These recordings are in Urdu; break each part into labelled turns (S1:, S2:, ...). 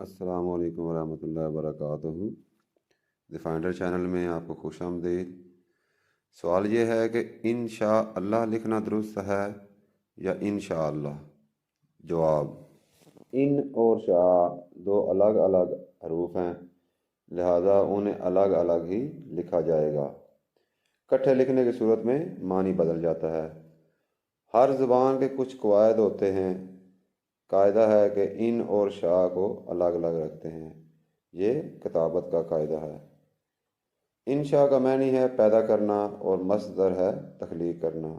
S1: السلام علیکم ورحمۃ اللہ وبرکاتہ۔ دی فائنڈر چینل میں آپ کو خوش آمدید۔ سوال یہ ہے کہ انشاء اللہ لکھنا درست ہے یا انشاء اللہ؟ جواب: ان اور شاء دو الگ الگ حروف ہیں، لہذا انہیں الگ الگ ہی لکھا جائے گا۔ اکٹھے لکھنے کی صورت میں معنی بدل جاتا ہے۔ ہر زبان کے کچھ قواعد ہوتے ہیں۔ قاعدہ ہے کہ ان اور شاء کو الگ الگ رکھتے ہیں، یہ کتابت کا قاعدہ ہے۔ انشاء کا معنی ہے پیدا کرنا اور مصدر ہے تخلیق کرنا۔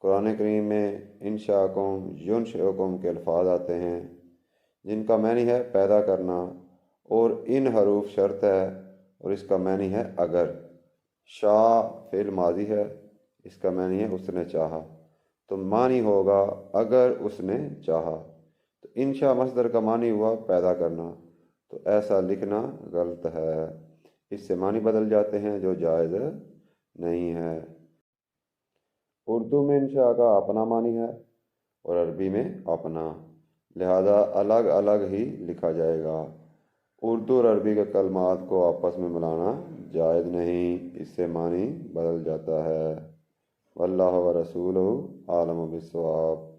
S1: قرآن کریم میں انشاءکم ینشئکم کے الفاظ آتے ہیں جن کا معنی ہے پیدا کرنا، اور ان حروف شرط ہے اور اس کا معنی ہے اگر۔ شاء فعل ماضی ہے، اس کا معنی ہے اس نے چاہا، تو معنی ہوگا اگر اس نے چاہا۔ تو انشاء مصدر کا معنی ہوا پیدا کرنا، تو ایسا لکھنا غلط ہے، اس سے معنی بدل جاتے ہیں جو جائز نہیں ہے۔ اردو میں انشاء کا اپنا معنی ہے اور عربی میں اپنا، لہذا الگ الگ ہی لکھا جائے گا۔ اردو اور عربی کے کلمات کو آپس میں ملانا جائز نہیں، اس سے معنی بدل جاتا ہے۔ واللہ ورسولہ عالم بالصواب۔